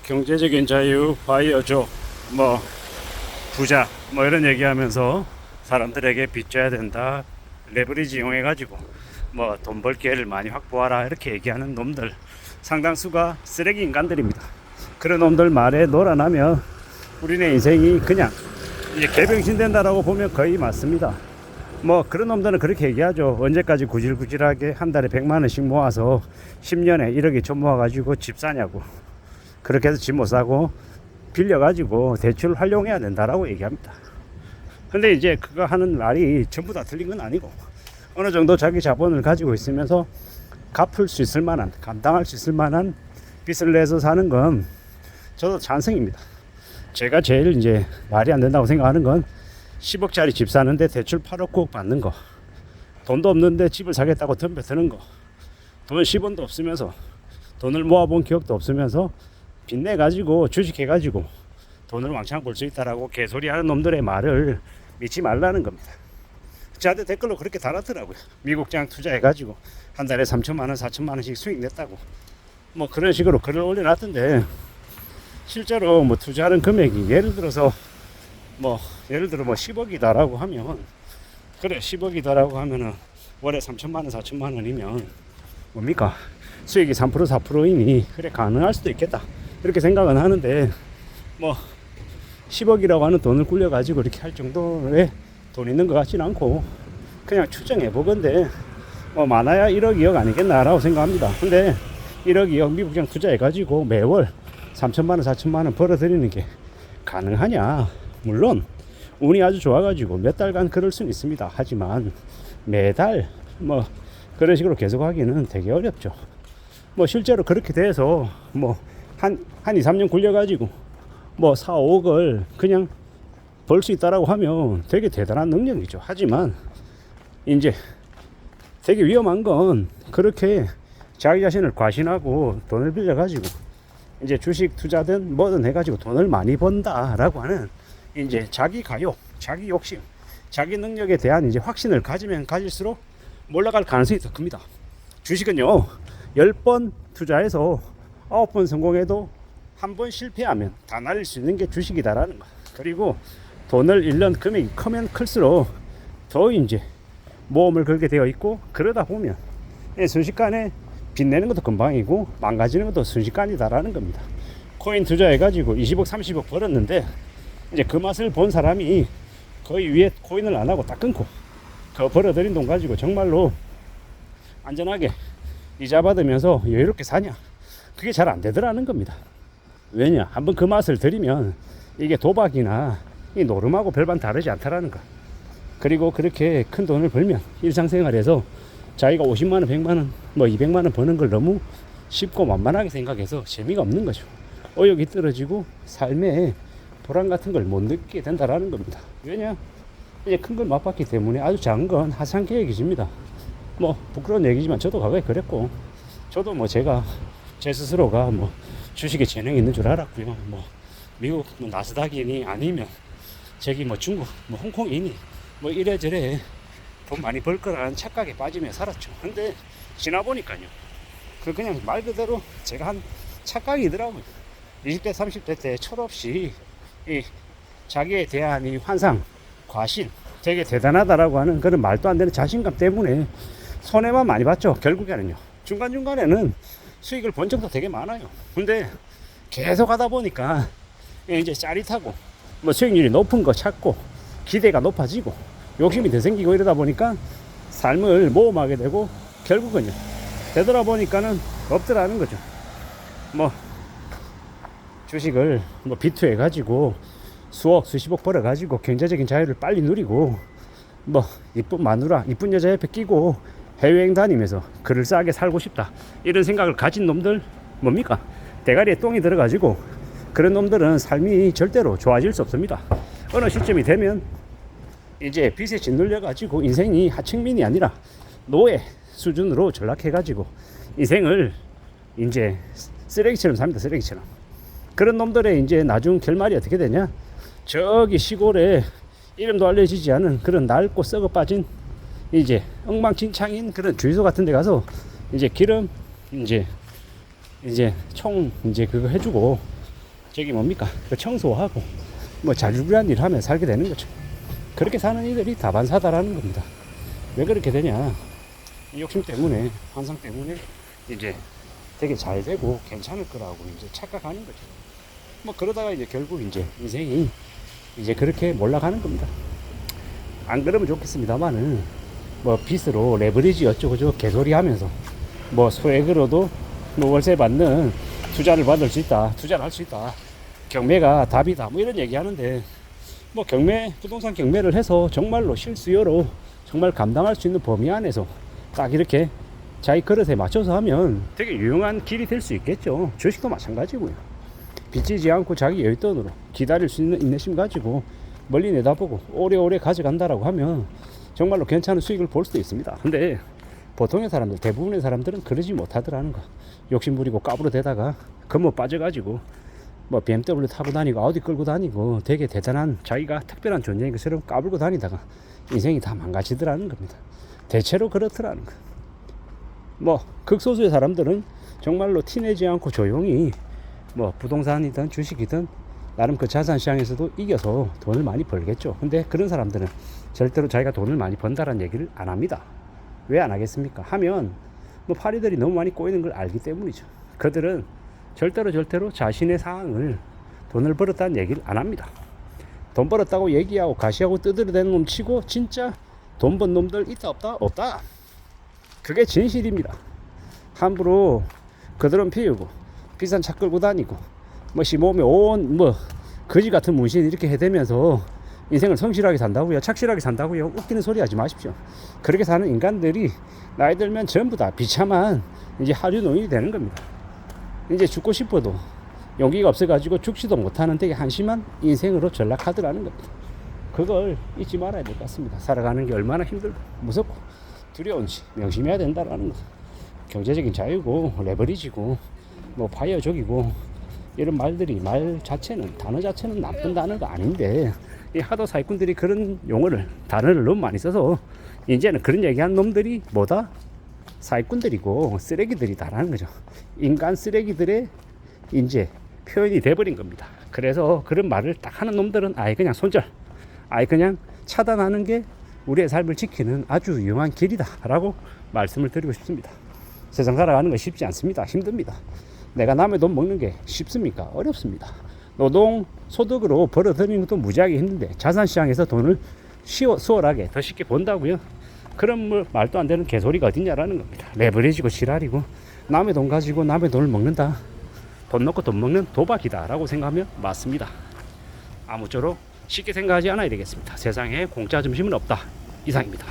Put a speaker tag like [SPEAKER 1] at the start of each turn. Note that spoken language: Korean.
[SPEAKER 1] 경제적인 자유, 바이어족, 뭐 부자, 뭐 이런 얘기하면서 사람들에게 빚져야 된다, 레버리지 이용해 가지고 뭐 돈 벌 기회를 많이 확보하라, 이렇게 얘기하는 놈들 상당수가 쓰레기 인간들입니다. 그런 놈들 말에 놀아나면 우리네 인생이 그냥 이제 개병신 된다라고 보면 거의 맞습니다. 뭐 그런 놈들은 그렇게 얘기하죠. 언제까지 구질구질하게 한 달에 100만원씩 모아서 10년에 1억 2천 모아가지고 집 사냐고. 그렇게 해서 집 못 사고 빌려가지고 대출 활용해야 된다라고 얘기합니다. 근데 이제 그거 하는 말이 전부 다 틀린 건 아니고, 어느 정도 자기 자본을 가지고 있으면서 갚을 수 있을 만한, 감당할 수 있을 만한 빚을 내서 사는 건 저도 찬성입니다. 제가 제일 이제 말이 안 된다고 생각하는 건 10억짜리 집 사는데 대출 8억 9억 받는 거, 돈도 없는데 집을 사겠다고 덤벼드는 거, 돈 10원도 없으면서, 돈을 모아본 기억도 없으면서 빚내 가지고 주식해 가지고 돈을 왕창 벌 수 있다라고 개소리 하는 놈들의 말을 믿지 말라는 겁니다. 저한테 댓글로 그렇게 달았더라고요. 미국장 투자해 가지고 한 달에 3천만 원 4천만 원씩 수익 냈다고, 뭐 그런 식으로 글을 올려놨던데, 실제로 뭐 투자하는 금액이 예를 들어 뭐 10억이다라고 하면, 그래 10억이다라고 하면은 월에 3천만 원 4천만 원이면 뭡니까, 수익이 3% 4%이니 그래 가능할 수도 있겠다, 이렇게 생각은 하는데, 뭐 10억이라고 하는 돈을 굴려 가지고 이렇게 할 정도의 돈 있는 것 같지는 않고, 그냥 추정해 보건데 뭐 많아야 1억 2억 아니겠나라고 생각합니다. 근데 1억 2억 미국장 투자해 가지고 매월 3천만 원 4천만 원 벌어들이는 게 가능하냐? 물론 운이 아주 좋아가지고 몇 달간 그럴 수는 있습니다. 하지만 매달 뭐 그런 식으로 계속 하기는 되게 어렵죠. 뭐 실제로 그렇게 돼서 뭐 한 2, 3년 굴려가지고 뭐 4, 5억을 그냥 벌 수 있다라고 하면 되게 대단한 능력이죠. 하지만 이제 되게 위험한 건, 그렇게 자기 자신을 과신하고 돈을 빌려가지고 이제 주식 투자든 뭐든 해가지고 돈을 많이 번다라고 하는 이제 자기 가욕, 자기 욕심, 자기 능력에 대한 이제 확신을 가지면 가질수록 몰락할 가능성이 더 큽니다. 주식은요, 10번 투자해서 9번 성공해도 한 번 실패하면 다 날릴 수 있는 게 주식이다라는 거. 그리고 돈을 잃는 금액이 크면 클수록 더 이제 모험을 걸게 되어 있고, 그러다 보면 순식간에 빚내는 것도 금방이고 망가지는 것도 순식간이다라는 겁니다. 코인 투자해가지고 20억 30억 벌었는데, 이제 그 맛을 본 사람이 거의 위에 코인을 안 하고 딱 끊고 그 벌어들인 돈 가지고 정말로 안전하게 이자 받으면서 여유롭게 사냐? 그게 잘 안 되더라는 겁니다. 왜냐? 한번 그 맛을 들이면 이게 도박이나 이 노름하고 별반 다르지 않다라는 거. 그리고 그렇게 큰 돈을 벌면 일상생활에서 자기가 50만원 100만원 뭐 200만원 버는 걸 너무 쉽고 만만하게 생각해서 재미가 없는 거죠. 의욕이 떨어지고 삶에 보람 같은 걸 못 느끼게 된다라는 겁니다. 왜냐? 이제 큰 걸 맛봤기 때문에 아주 작은 건 하찮게 여기집니다. 뭐 부끄러운 얘기지만 저도 과거에 그랬고, 저도 뭐 제가 제 스스로가 뭐 주식에 재능이 있는 줄 알았고요. 뭐 미국 뭐 나스닥이니 아니면 저기 뭐 중국 뭐 홍콩이니 뭐 이래저래 돈 많이 벌 거라는 착각에 빠지며 살았죠. 근데 지나 보니까요, 그 그냥 말 그대로 제가 한 착각이더라고요. 20대 30대 때 철없이 이 자기에 대한 이 환상, 과신, 되게 대단하다라고 하는 그런 말도 안 되는 자신감 때문에 손해만 많이 봤죠. 결국에는요, 중간중간에는 수익을 본 적도 되게 많아요. 근데 계속 하다 보니까 이제 짜릿하고 뭐 수익률이 높은 거 찾고 기대가 높아지고 욕심이 더 생기고 이러다 보니까 삶을 모험하게 되고, 결국은요 되돌아보니까는 없더라는 거죠. 뭐 주식을 뭐 비투해 가지고 수억 수십억 벌어 가지고 경제적인 자유를 빨리 누리고, 뭐 이쁜 마누라 이쁜 여자 옆에 끼고 해외여행 다니면서 그럴싸하게 살고 싶다, 이런 생각을 가진 놈들 뭡니까? 대가리에 똥이 들어가지고 그런 놈들은 삶이 절대로 좋아질 수 없습니다. 어느 시점이 되면 이제 빚에 짓눌려 가지고 인생이 하층민이 아니라 노예 수준으로 전락해 가지고 인생을 이제 쓰레기처럼 삽니다. 쓰레기처럼. 그런 놈들의 이제 나중 결말이 어떻게 되냐? 저기 시골에 이름도 알려지지 않은 그런 낡고 썩어 빠진 이제 엉망진창인 그런 주유소 같은 데 가서 이제 기름 이제 총 이제 그거 해주고 저기 뭡니까 그 청소하고 뭐 자질구레한 일 하면 살게 되는 거죠. 그렇게 사는 이들이 다반사다라는 겁니다. 왜 그렇게 되냐, 욕심 때문에, 환상 때문에 이제 되게 잘 되고 괜찮을 거라고 이제 착각하는 거죠. 뭐 그러다가 이제 결국 이제 인생이 이제 그렇게 몰락하는 겁니다. 안 그러면 좋겠습니다만은 뭐 빚으로 레버리지 어쩌고저쩌고 개소리 하면서 뭐 소액으로도 뭐 월세 받는 투자를 받을 수 있다, 투자를 할 수 있다, 경매가 답이다, 뭐 이런 얘기 하는데, 뭐 경매, 부동산 경매를 해서 정말로 실수요로 정말 감당할 수 있는 범위 안에서 딱 이렇게 자기 그릇에 맞춰서 하면 되게 유용한 길이 될 수 있겠죠. 주식도 마찬가지고요. 빚지지 않고 자기 여윳돈으로 기다릴 수 있는 인내심 가지고 멀리 내다보고 오래오래 가져간다라고 하면 정말로 괜찮은 수익을 볼 수도 있습니다. 근데 보통의 사람들, 대부분의 사람들은 그러지 못하더라는 거. 욕심 부리고 까부러 대다가 금모 빠져가지고 뭐 BMW 타고 다니고 아우디 끌고 다니고 되게 대단한 자기가 특별한 존재인 것처럼 까불고 다니다가 인생이 다 망가지더라는 겁니다. 대체로 그렇더라는 거. 뭐 극소수의 사람들은 정말로 티내지 않고 조용히 뭐 부동산이든 주식이든 나름 그 자산 시장에서도 이겨서 돈을 많이 벌겠죠. 근데 그런 사람들은 절대로 자기가 돈을 많이 번다라는 얘기를 안 합니다. 왜 안 하겠습니까? 하면 뭐 파리들이 너무 많이 꼬이는 걸 알기 때문이죠. 그들은 절대로 자신의 상황을, 돈을 벌었다는 얘기를 안 합니다. 돈 벌었다고 얘기하고 가시하고 뜨들어대는 놈 치고 진짜 돈 번 놈들 있다 없다? 없다. 그게 진실입니다. 함부로 그들은 피우고 비싼 차 끌고 다니고 뭐 시모음에 온 뭐 거지 같은 문신 이렇게 해대면서 인생을 성실하게 산다고요, 착실하게 산다고요, 웃기는 소리 하지 마십시오. 그렇게 사는 인간들이 나이 들면 전부 다 비참한 이제 하류 노인이 되는 겁니다. 이제 죽고 싶어도 용기가 없어가지고 죽지도 못하는 되게 한심한 인생으로 전락하더라는 겁니다. 그걸 잊지 말아야 될 것 같습니다. 살아가는 게 얼마나 힘들고 무섭고 두려운지 명심해야 된다라는 거. 경제적인 자유고 레버리지고 뭐 파이어족이고 이런 말들이, 말 자체는, 단어 자체는 나쁜 단어가 아닌데 이 하도 사기꾼들이 그런 용어를, 단어를 너무 많이 써서 이제는 그런 얘기하는 놈들이 뭐다? 사기꾼들이고 쓰레기들이다라는 거죠. 인간 쓰레기들의 이제 표현이 돼버린 겁니다. 그래서 그런 말을 딱 하는 놈들은 아예 그냥 손절, 아예 그냥 차단하는 게 우리의 삶을 지키는 아주 유용한 길이다 라고 말씀을 드리고 싶습니다. 세상 살아가는 거 쉽지 않습니다. 힘듭니다. 내가 남의 돈 먹는 게 쉽습니까? 어렵습니다. 노동 소득으로 벌어들이는 것도 무지하게 힘든데 자산시장에서 돈을 수월하게 더 쉽게 번다고요? 그런 뭐 말도 안 되는 개소리가 어딨냐라는 겁니다. 레버리지고 지랄이고 남의 돈 가지고 남의 돈을 먹는다, 돈 넣고 돈 먹는 도박이다 라고 생각하면 맞습니다. 아무쪼록 쉽게 생각하지 않아야 되겠습니다. 세상에 공짜 점심은 없다. 이상입니다.